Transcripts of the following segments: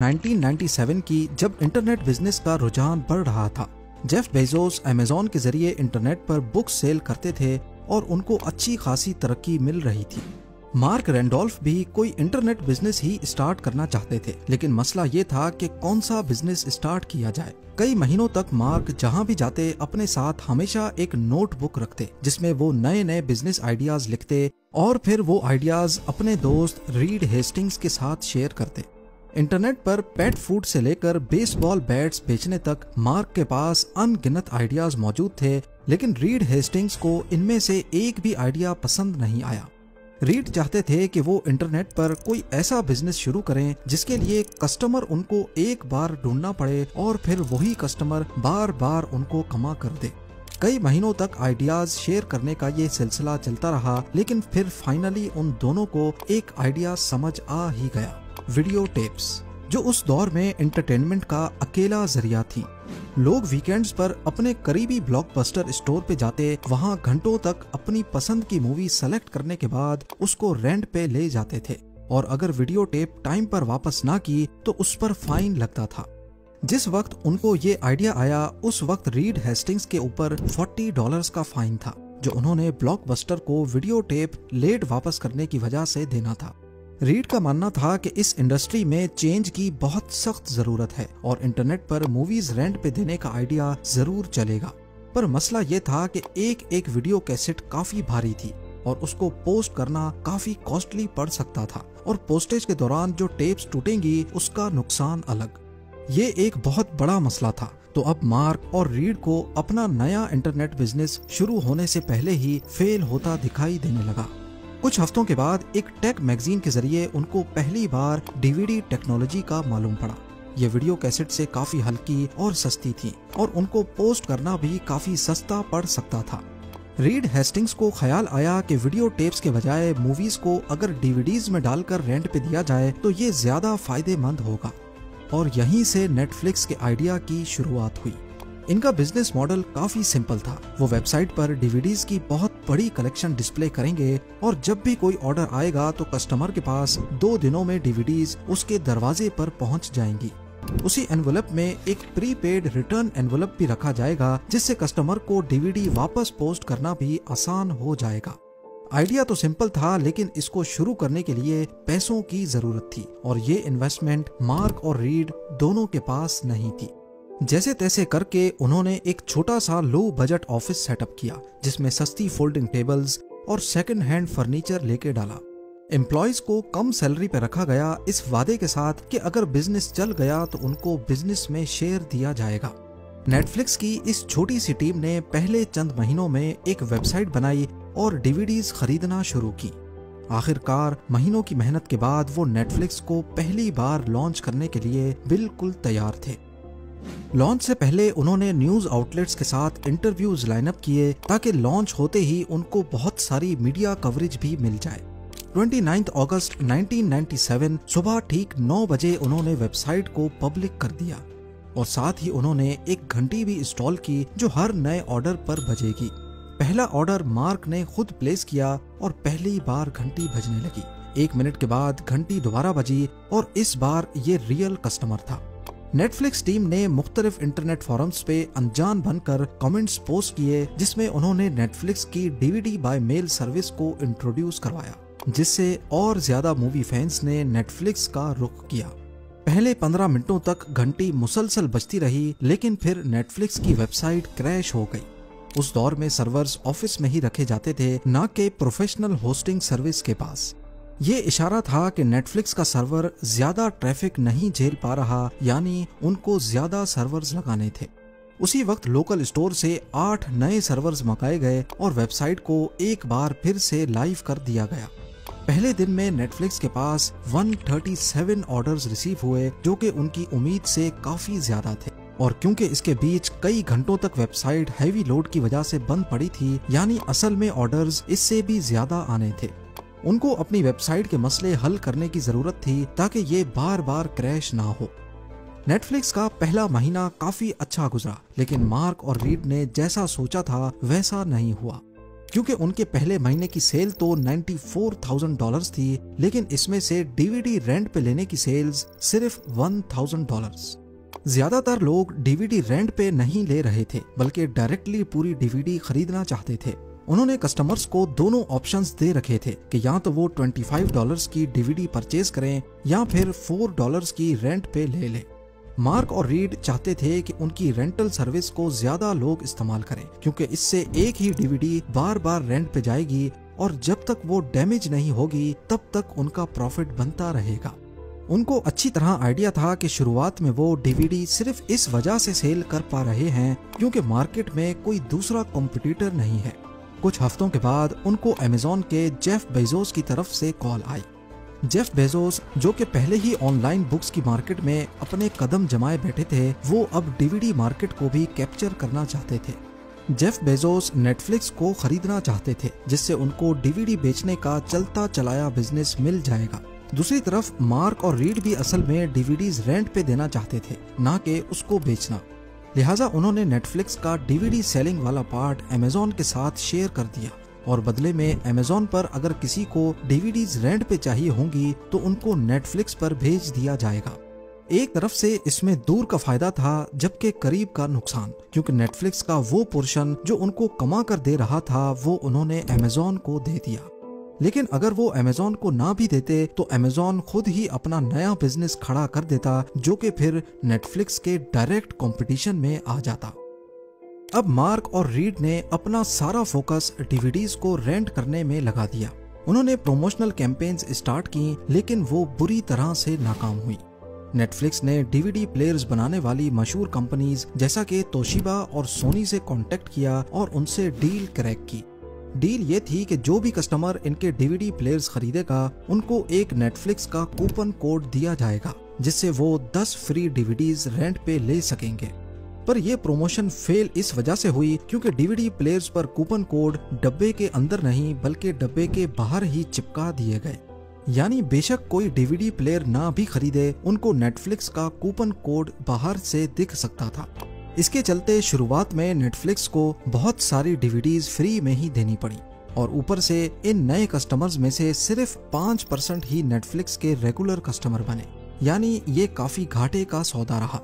1997 की जब internet business का रुझान बढ़ रहा था। जेफ बेजोस अमेज़न के जरिए इंटरनेट पर बुक सेल करते थे और उनको अच्छी खासी तरक्की मिल रही थी। मार्क रैंडोल्फ भी कोई इंटरनेट बिजनेस ही स्टार्ट करना चाहते थे, लेकिन मसला ये था कि कौन सा बिजनेस स्टार्ट किया जाए। कई महीनों तक मार्क जहां भी जाते अपने साथ हमेशा एक नोटबुक रखते जिसमें वो नए नए बिजनेस आइडियाज लिखते और फिर वो आइडियाज अपने दोस्त रीड हेस्टिंग्स के साथ शेयर करते। इंटरनेट पर पेट फूड से लेकर बेसबॉल बैट्स बेचने तक मार्क के पास अनगिनत आइडियाज मौजूद थे, लेकिन रीड हेस्टिंग्स को इनमें से एक भी आइडिया पसंद नहीं आया। रीड चाहते थे कि वो इंटरनेट पर कोई ऐसा बिजनेस शुरू करें जिसके लिए कस्टमर उनको एक बार ढूंढना पड़े और फिर वही कस्टमर बार बार उनको कमा कर दे। कई महीनों तक आइडियाज शेयर करने का ये सिलसिला चलता रहा, लेकिन फिर फाइनली उन दोनों को एक आइडिया समझ आ ही गया, वीडियो टेप्स, जो उस दौर में एंटरटेनमेंट का अकेला जरिया थी। लोग वीकेंड्स पर अपने करीबी ब्लॉकबस्टर स्टोर पे जाते, वहां घंटों तक अपनी पसंद की मूवी सेलेक्ट करने के बाद उसको रेंट पे ले जाते थे और अगर वीडियो टेप टाइम पर वापस ना की तो उस पर फाइन लगता था। जिस वक्त उनको ये आइडिया आया उस वक्त रीड हेस्टिंग्स के ऊपर $40 का फाइन था, जो उन्होंने ब्लॉकबस्टर को वीडियो टेप लेट वापस करने की वजह से देना था। रीड का मानना था कि इस इंडस्ट्री में चेंज की बहुत सख्त जरूरत है और इंटरनेट पर मूवीज रेंट पे देने का आइडिया जरूर चलेगा, पर मसला ये था कि एक एक वीडियो कैसेट काफी भारी थी और उसको पोस्ट करना काफी कॉस्टली पड़ सकता था और पोस्टेज के दौरान जो टेप्स टूटेंगी उसका नुकसान अलग। ये एक बहुत बड़ा मसला था। तो अब मार्क और रीड को अपना नया इंटरनेट बिजनेस शुरू होने से पहले ही फेल होता दिखाई देने लगा। कुछ हफ्तों के बाद एक टेक मैगजीन के जरिए उनको पहली बार डीवीडी टेक्नोलॉजी का मालूम पड़ा। ये वीडियो कैसेट से काफी हल्की और सस्ती थी और उनको पोस्ट करना भी काफी सस्ता पड़ सकता था। रीड हेस्टिंग्स को ख्याल आया कि वीडियो टेप्स के बजाय मूवीज को अगर डीवीडीज में डालकर रेंट पे दिया जाए तो ये ज्यादा फायदेमंद होगा और यहीं से नेटफ्लिक्स के आइडिया की शुरुआत हुई। इनका बिजनेस मॉडल काफी सिंपल था। वो वेबसाइट पर डीवीडीज की बहुत बड़ी कलेक्शन डिस्प्ले करेंगे और जब भी कोई ऑर्डर आएगा तो कस्टमर के पास 2 दिनों में डीवीडीज उसके दरवाजे पर पहुंच जाएंगी। उसी एनवलप में एक प्रीपेड रिटर्न एनवलप भी रखा जाएगा जिससे कस्टमर को डीवीडी वापस पोस्ट करना भी आसान हो जाएगा। आइडिया तो सिंपल था, लेकिन इसको शुरू करने के लिए पैसों की जरूरत थी और ये इन्वेस्टमेंट मार्क और रीड दोनों के पास नहीं थी। जैसे तैसे करके उन्होंने एक छोटा सा लो बजट ऑफिस सेटअप किया जिसमें सस्ती फोल्डिंग टेबल्स और सेकंड हैंड फर्नीचर लेके डाला। एम्प्लॉयज को कम सैलरी पे रखा गया इस वादे के साथ कि अगर बिजनेस चल गया तो उनको बिजनेस में शेयर दिया जाएगा। नेटफ्लिक्स की इस छोटी सी टीम ने पहले चंद महीनों में एक वेबसाइट बनाई और डीवीडीज खरीदना शुरू की। आखिरकार महीनों की मेहनत के बाद वो नेटफ्लिक्स को पहली बार लॉन्च करने के लिए बिल्कुल तैयार थे। लॉन्च से पहले उन्होंने न्यूज आउटलेट्स के साथ इंटरव्यूज लाइनअप किए ताकि लॉन्च होते ही उनको बहुत सारी मीडिया कवरेज भी मिल जाए। 29 अगस्त 1997 सुबह ठीक 9 बजे उन्होंने वेबसाइट को पब्लिक कर दिया और साथ ही उन्होंने एक घंटी भी इंस्टॉल की जो हर नए ऑर्डर पर बजेगी। पहला ऑर्डर मार्क ने खुद प्लेस किया और पहली बार घंटी बजने लगी। 1 मिनट के बाद घंटी दोबारा बजी और इस बार ये रियल कस्टमर था। नेटफ्लिक्स टीम ने मुख्तलिफ इंटरनेट फोरम्स पे अनजान बनकर कमेंट्स पोस्ट किए जिसमें उन्होंने नेटफ्लिक्स की डीवीडी बाय मेल सर्विस को इंट्रोड्यूस करवाया, जिससे और ज्यादा मूवी फैंस ने नेटफ्लिक्स का रुख किया। पहले 15 मिनटों तक घंटी मुसलसल बजती रही, लेकिन फिर नेटफ्लिक्स की वेबसाइट क्रैश हो गई। उस दौर में सर्वर्स ऑफिस में ही रखे जाते थे, न कि प्रोफेशनल होस्टिंग सर्विस के पास। ये इशारा था कि नेटफ्लिक्स का सर्वर ज्यादा ट्रैफिक नहीं झेल पा रहा, यानी उनको ज्यादा सर्वर्स लगाने थे। उसी वक्त लोकल स्टोर से 8 नए सर्वर्स मंगाए गए और वेबसाइट को एक बार फिर से लाइव कर दिया गया। पहले दिन में नेटफ्लिक्स के पास 137 ऑर्डर्स रिसीव हुए, जो कि उनकी उम्मीद से काफी ज्यादा थे और क्योंकि इसके बीच कई घंटों तक वेबसाइट हैवी लोड की वजह से बंद पड़ी थी, यानी असल में ऑर्डर्स इससे भी ज्यादा आने थे। उनको अपनी वेबसाइट के मसले हल करने की जरूरत थी ताकि ये बार बार क्रैश ना हो। नेटफ्लिक्स का पहला महीना काफी अच्छा गुजरा, लेकिन मार्क और रीड ने जैसा सोचा था वैसा नहीं हुआ। क्योंकि उनके पहले महीने की सेल तो $94,000 थी, लेकिन इसमें से डीवीडी रेंट पे लेने की सेल्स सिर्फ $1,000। ज्यादातर लोग डीवीडी रेंट पे नहीं ले रहे थे, बल्कि डायरेक्टली पूरी डीवीडी खरीदना चाहते थे। उन्होंने कस्टमर्स को दोनों ऑप्शंस दे रखे थे कि या तो वो $25 की डीवीडी परचेज करें या फिर $4 की रेंट पे ले लें। मार्क और रीड चाहते थे कि उनकी रेंटल सर्विस को ज्यादा लोग इस्तेमाल करें, क्योंकि इससे एक ही डीवीडी बार बार रेंट पे जाएगी और जब तक वो डैमेज नहीं होगी तब तक उनका प्रॉफिट बनता रहेगा। उनको अच्छी तरह आइडिया था कि शुरुआत में वो डीवीडी सिर्फ इस वजह से सेल कर पा रहे हैं क्योंकि मार्केट में कोई दूसरा कॉम्पिटिटर नहीं है। कुछ हफ्तों के बाद उनको अमेज़न के जेफ बेजोस की तरफ से कॉल आई। जेफ बेजोस, जो कि पहले ही ऑनलाइन बुक्स की मार्केट में अपने कदम जमाए बैठे थे, वो अब डीवीडी मार्केट को भी कैप्चर करना चाहते थे। जेफ बेजोस नेटफ्लिक्स को खरीदना चाहते थे, जिससे उनको डीवीडी बेचने का चलता चलाया बिजनेस मिल जाएगा। दूसरी तरफ मार्क और रीड भी असल में डीवीडीज रेंट पे देना चाहते थे, ना कि उसको बेचना। लिहाजा उन्होंने नेटफ्लिक्स का डीवीडी सेलिंग वाला पार्ट अमेज़न के साथ शेयर कर दिया और बदले में अमेज़न पर अगर किसी को डीवीडीज रेंट पे चाहिए होंगी तो उनको नेटफ्लिक्स पर भेज दिया जाएगा। एक तरफ से इसमें दूर का फायदा था, जबकि करीब का नुकसान, क्योंकि नेटफ्लिक्स का वो पोर्शन जो उनको कमा कर दे रहा था वो उन्होंने अमेज़न को दे दिया। लेकिन अगर वो अमेज़न को ना भी देते तो अमेज़न खुद ही अपना नया बिजनेस खड़ा कर देता, जो कि फिर नेटफ्लिक्स के डायरेक्ट कंपटीशन में आ जाता। अब मार्क और रीड ने अपना सारा फोकस डीवीडीज को रेंट करने में लगा दिया। उन्होंने प्रमोशनल कैंपेन्स स्टार्ट की, लेकिन वो बुरी तरह से नाकाम हुई। नेटफ्लिक्स ने डीवीडी प्लेयर्स बनाने वाली मशहूर कंपनीज जैसा कि तोशिबा और सोनी से कांटेक्ट किया और उनसे डील क्रैक की। डील ये थी कि जो भी कस्टमर इनके डीवीडी प्लेयर्स खरीदेगा उनको एक नेटफ्लिक्स का कूपन कोड दिया जाएगा, जिससे वो 10 फ्री डीवीडीज रेंट पे ले सकेंगे। पर यह प्रमोशन फेल इस वजह से हुई क्योंकि डीवीडी प्लेयर्स पर कूपन कोड डब्बे के अंदर नहीं बल्कि डब्बे के बाहर ही चिपका दिए गए। यानी बेशक कोई डीवीडी प्लेयर ना भी खरीदे, उनको नेटफ्लिक्स का कूपन कोड बाहर से दिख सकता था। इसके चलते शुरुआत में नेटफ्लिक्स को बहुत सारी डीवीडीज फ्री में ही देनी पड़ी और ऊपर से इन नए कस्टमर्स में से सिर्फ 5% ही नेटफ्लिक्स के रेगुलर कस्टमर बने। यानी ये काफी घाटे का सौदा रहा।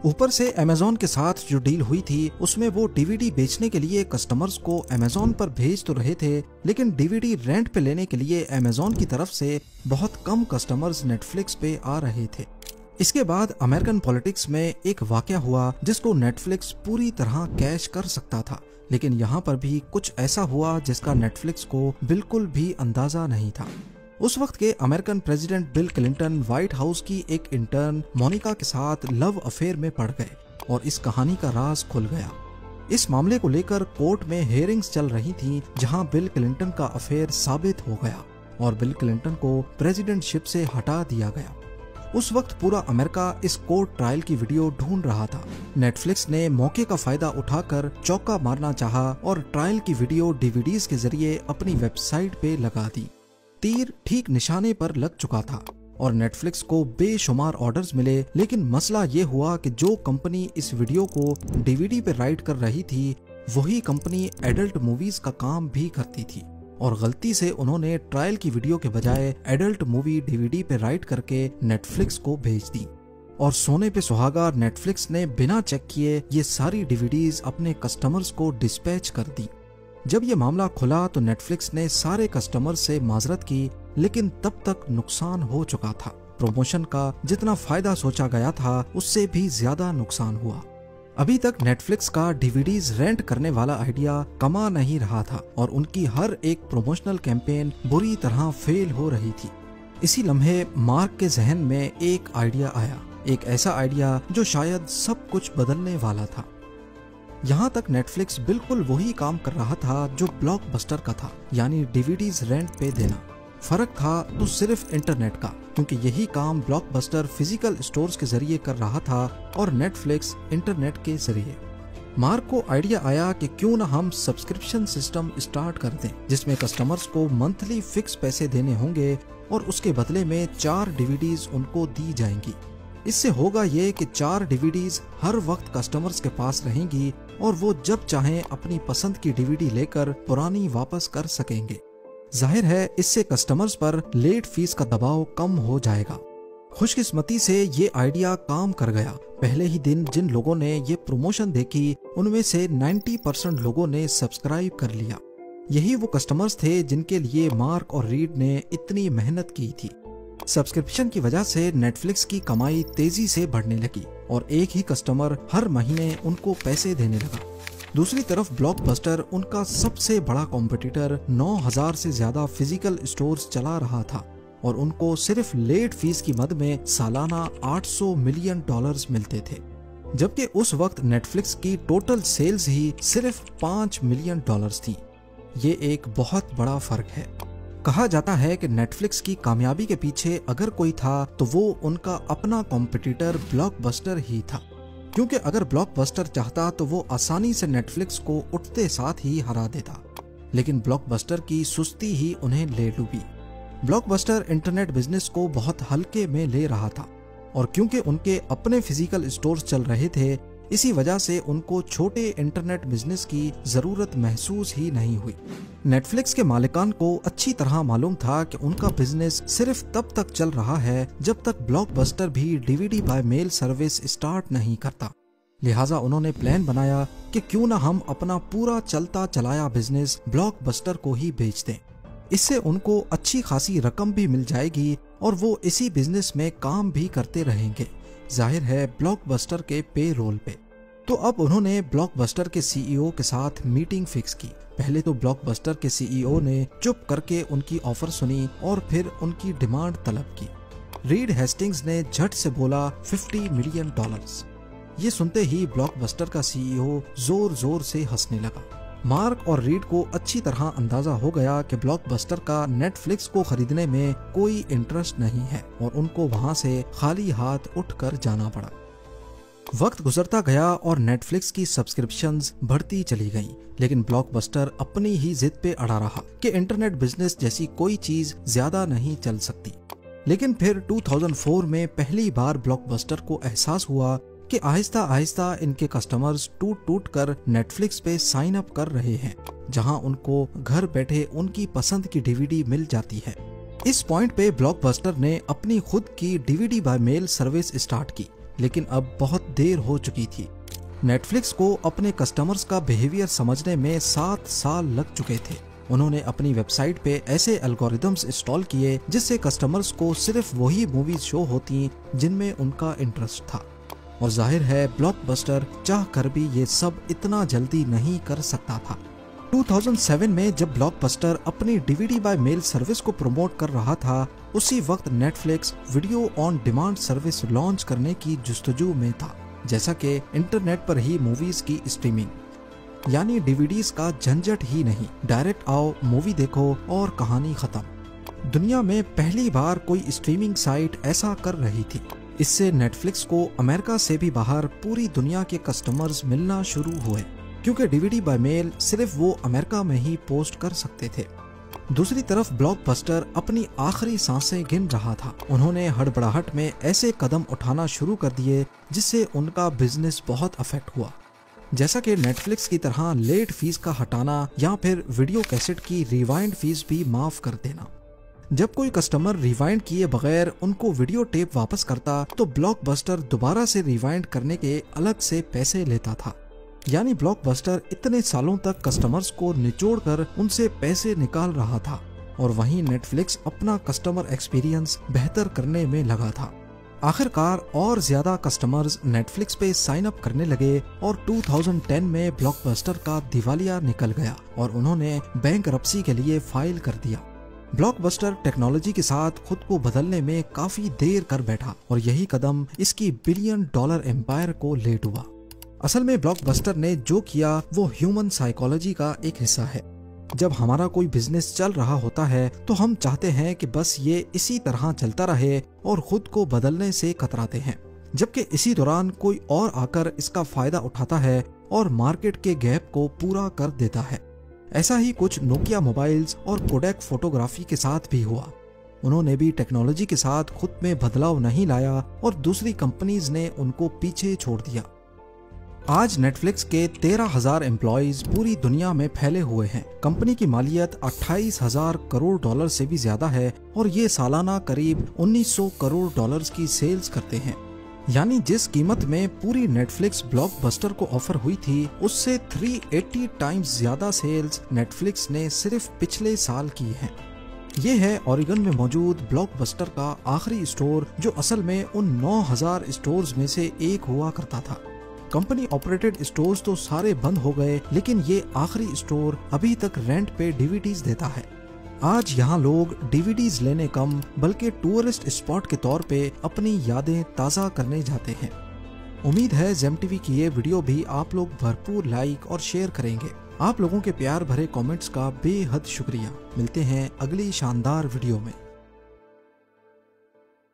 ऊपर से अमेज़न के साथ जो डील हुई थी उसमें वो डीवीडी बेचने के लिए कस्टमर्स को अमेज़न पर भेज तो रहे थे, लेकिन डीवीडी रेंट पे लेने के लिए अमेज़न की तरफ से बहुत कम कस्टमर्स नेटफ्लिक्स पे आ रहे थे। इसके बाद अमेरिकन पॉलिटिक्स में एक वाकया हुआ जिसको नेटफ्लिक्स पूरी तरह कैश कर सकता था, लेकिन यहाँ पर भी कुछ ऐसा हुआ जिसका नेटफ्लिक्स को बिल्कुल भी अंदाजा नहीं था। उस वक्त के American president bill Clinton white house की एक इंटर्न मोनिका के साथ लव अफेयर में पड़ गए और इस कहानी का राज खुल गया। इस मामले को लेकर कोर्ट में हियरिंग्स चल रही थीं, जहां बिल क्लिंटन का अफेयर साबित हो गया और बिल क्लिंटन को प्रेसिडेंटशिप से हटा दिया गया। उस वक्त पूरा अमेरिका इस कोर्ट ट्रायल की वीडियो ढूंढ रहा था। नेटफ्लिक्स ने मौके का फायदा उठाकर चौका मारना चाहा और ट्रायल की वीडियो डीवीडीज के जरिए अपनी वेबसाइट पे लगा दी। तीर ठीक निशाने पर लग चुका था और नेटफ्लिक्स को बेशुमार ऑर्डर्स मिले, लेकिन मसला ये हुआ कि जो कंपनी इस वीडियो को डीवीडी पे राइट कर रही थी वही कंपनी एडल्ट मूवीज का काम भी करती थी और गलती से उन्होंने ट्रायल की वीडियो के बजाय एडल्ट मूवी डीवीडी पे राइट करके नेटफ्लिक्स को भेज दी। और सोने पे सुहागा नेटफ्लिक्स ने बिना चेक किए ये सारी डीवीडीज अपने कस्टमर्स को डिस्पैच कर दी। जब ये मामला खुला तो नेटफ्लिक्स ने सारे कस्टमर्स से माजरत की, लेकिन तब तक नुकसान हो चुका था। प्रमोशन का जितना फायदा सोचा गया था उससे भी ज्यादा नुकसान हुआ। अभी तक नेटफ्लिक्स का डीवीडीज रेंट करने वाला आइडिया कमा नहीं रहा था और उनकी हर एक प्रमोशनल कैंपेन बुरी तरह फेल हो रही थी। इसी लम्हे मार्क के जहन में एक आइडिया आया, एक ऐसा आइडिया जो शायद सब कुछ बदलने वाला था। यहाँ तक नेटफ्लिक्स बिल्कुल वही काम कर रहा था जो ब्लॉकबस्टर का था, यानी डीवीडीज रेंट पे देना। फर्क था तो सिर्फ इंटरनेट का, क्योंकि यही काम ब्लॉकबस्टर फिजिकल स्टोर्स के जरिए कर रहा था और नेटफ्लिक्स इंटरनेट के जरिए। मार्क को आइडिया आया कि क्यों ना हम सब्सक्रिप्शन सिस्टम स्टार्ट कर दें, जिसमें कस्टमर्स को मंथली फिक्स पैसे देने होंगे और उसके बदले में 4 डीवीडीज उनको दी जाएंगी। इससे होगा ये कि 4 डीवीडीज हर वक्त कस्टमर्स के पास रहेंगी और वो जब चाहें अपनी पसंद की डीवीडी लेकर पुरानी वापस कर सकेंगे। जाहिर है इससे कस्टमर्स पर लेट फीस का दबाव कम हो जाएगा। खुशकिस्मती से ये आइडिया काम कर गया। पहले ही दिन जिन लोगों ने ये प्रमोशन देखी उनमें से 90% लोगों ने सब्सक्राइब कर लिया। यही वो कस्टमर्स थे जिनके लिए मार्क और रीड ने इतनी मेहनत की थी। सब्सक्रिप्शन की वजह से नेटफ्लिक्स की कमाई तेजी से बढ़ने लगी और एक ही कस्टमर हर महीने उनको पैसे देने लगा। दूसरी तरफ ब्लॉकबस्टर उनका सबसे बड़ा कॉम्पिटिटर 9000 से ज्यादा फिजिकल स्टोर्स चला रहा था और उनको सिर्फ लेट फीस की मद में सालाना $800 मिलियन मिलते थे, जबकि उस वक्त नेटफ्लिक्स की टोटल सेल्स ही सिर्फ $5 मिलियन थी। ये एक बहुत बड़ा फर्क है। कहा जाता है कि नेटफ्लिक्स की कामयाबी के पीछे अगर कोई था तो वो उनका अपना कॉम्पिटिटर ब्लॉकबस्टर ही था, क्योंकि अगर ब्लॉकबस्टर चाहता तो वो आसानी से नेटफ्लिक्स को उठते साथ ही हरा देता, लेकिन ब्लॉकबस्टर की सुस्ती ही उन्हें ले डूबी। ब्लॉकबस्टर इंटरनेट बिजनेस को बहुत हल्के में ले रहा था और क्योंकि उनके अपने फिजिकल स्टोर्स चल रहे थे, इसी वजह से उनको छोटे इंटरनेट बिजनेस की जरूरत महसूस ही नहीं हुई। नेटफ्लिक्स के मालिकान को अच्छी तरह मालूम था कि उनका बिजनेस सिर्फ तब तक चल रहा है जब तक ब्लॉकबस्टर भी DVD by mail service start नहीं करता। लिहाजा उन्होंने प्लान बनाया कि क्यों ना हम अपना पूरा चलता चलाया बिजनेस ब्लॉकबस्टर को ही बेच दें। इससे उनको अच्छी खासी रकम भी मिल जाएगी और वो इसी बिजनेस में काम भी करते रहेंगे, जाहिर है ब्लॉकबस्टर के पे रोल पे। तो अब उन्होंने ब्लॉकबस्टर के सीईओ के साथ मीटिंग फिक्स की। पहले तो ब्लॉकबस्टर के सीईओ ने चुप करके उनकी ऑफर सुनी और फिर उनकी डिमांड तलब की। रीड हेस्टिंग्स ने झट से बोला $50 मिलियन। ये सुनते ही ब्लॉकबस्टर का सीईओ जोर जोर से हंसने लगा। मार्क और रीड को अच्छी तरह अंदाजा हो गया कि ब्लॉकबस्टर का नेटफ्लिक्स को खरीदने में कोई इंटरेस्ट नहीं है और उनको वहां से खाली हाथ उठकर जाना पड़ा। वक्त गुजरता गया और नेटफ्लिक्स की सब्सक्रिप्शंस बढ़ती चली गईं, लेकिन ब्लॉकबस्टर अपनी ही जिद पे अड़ा रहा कि इंटरनेट बिजनेस जैसी कोई चीज ज्यादा नहीं चल सकती। लेकिन फिर 2004 में पहली बार ब्लॉकबस्टर को एहसास हुआ कि आहिस्ता आहिस्ता इनके कस्टमर्स टूट टूट कर नेटफ्लिक्स पे साइन अप कर रहे हैं, जहां उनको घर बैठे उनकी पसंद की डीवीडी मिल जाती है। इस पॉइंट पे ब्लॉकबस्टर ने अपनी खुद की DVD by mail service start की, लेकिन अब बहुत देर हो चुकी थी। नेटफ्लिक्स को अपने कस्टमर्स का बिहेवियर समझने में 7 साल लग चुके थे। उन्होंने अपनी वेबसाइट पे ऐसे एल्गोरिदम्स इंस्टॉल किए जिससे कस्टमर्स को सिर्फ वही मूवीज शो होती जिनमें उनका इंटरेस्ट था। और जाहिर है ब्लॉकबस्टर चाह कर भी ये सब इतना जल्दी नहीं कर सकता था। 2007 में जब ब्लॉकबस्टर अपनी डीवीडी बाय मेल सर्विस को प्रमोट कर रहा था, उसी वक्त Netflix video on demand service launch करने की जुस्तजू में था, जैसा कि इंटरनेट पर ही मूवीज की स्ट्रीमिंग, यानी डीवीडीज का झंझट ही नहीं, डायरेक्ट आओ मूवी देखो और कहानी खत्म। दुनिया में पहली बार कोई स्ट्रीमिंग साइट ऐसा कर रही थी। इससे नेटफ्लिक्स को अमेरिका से भी बाहर पूरी दुनिया के कस्टमर्स मिलना शुरू हुए, क्योंकि डीवीडी बाय मेल सिर्फ वो अमेरिका में ही पोस्ट कर सकते थे। दूसरी तरफ ब्लॉकबस्टर अपनी आखिरी सांसें गिन रहा था। उन्होंने हड़बड़ाहट में ऐसे कदम उठाना शुरू कर दिए जिससे उनका बिजनेस बहुत अफेक्ट हुआ, जैसा कि नेटफ्लिक्स की तरह लेट फीस का हटाना या फिर वीडियो कैसेट की रिवाइंड फीस भी माफ कर देना। जब कोई कस्टमर रिवाइंड किए बगैर उनको वीडियो टेप वापस करता तो ब्लॉकबस्टर दोबारा से रिवाइंड करने के अलग से पैसे लेता था। यानी ब्लॉकबस्टर इतने सालों तक कस्टमर्स को निचोड़कर उनसे पैसे निकाल रहा था और वहीं नेटफ्लिक्स अपना कस्टमर एक्सपीरियंस बेहतर करने में लगा था। आखिरकार और ज्यादा कस्टमर्स नेटफ्लिक्स पे साइन अप करने लगे और 2010 में ब्लॉकबस्टर का दिवालिया निकल गया और उन्होंने बैंकरप्सी के लिए फाइल कर दिया। ब्लॉकबस्टर टेक्नोलॉजी के साथ खुद को बदलने में काफी देर कर बैठा और यही कदम इसकी $1 बिलियन एम्पायर को ले डूबा। असल में ब्लॉकबस्टर ने जो किया वो ह्यूमन साइकोलॉजी का एक हिस्सा है। जब हमारा कोई बिजनेस चल रहा होता है तो हम चाहते हैं कि बस ये इसी तरह चलता रहे और खुद को बदलने से कतराते हैं, जबकि इसी दौरान कोई और आकर इसका फायदा उठाता है और मार्केट के गैप को पूरा कर देता है। ऐसा ही कुछ नोकिया मोबाइल्स और कोडेक फोटोग्राफी के साथ भी हुआ। उन्होंने भी टेक्नोलॉजी के साथ खुद में बदलाव नहीं लाया और दूसरी कंपनीज ने उनको पीछे छोड़ दिया। आज नेटफ्लिक्स के 13,000 एम्प्लॉइज पूरी दुनिया में फैले हुए हैं। कंपनी की मालियत 28,000 करोड़ डॉलर से भी ज्यादा है और ये सालाना करीब 1900 करोड़ डॉलर्स की सेल्स करते हैं। यानी जिस कीमत में पूरी नेटफ्लिक्स ब्लॉकबस्टर को ऑफर हुई थी, उससे 380 टाइम्स ज्यादा सेल्स नेटफ्लिक्स ने सिर्फ पिछले साल की हैं। ये है ओरेगन में मौजूद ब्लॉकबस्टर का आखिरी स्टोर, जो असल में उन 9,000 स्टोर्स में से एक हुआ करता था। कंपनी ऑपरेटेड स्टोर्स तो सारे बंद हो गए, लेकिन ये आखिरी स्टोर अभी तक रेंट पे डीवीडीज देता है। आज यहाँ लोग डीवीडीज लेने कम बल्कि टूरिस्ट स्पॉट के तौर पे अपनी यादें ताज़ा करने जाते हैं। उम्मीद है जेम टीवी की ये वीडियो भी आप लोग भरपूर लाइक और शेयर करेंगे। आप लोगों के प्यार भरे कमेंट्स का बेहद शुक्रिया। मिलते हैं अगली शानदार वीडियो में।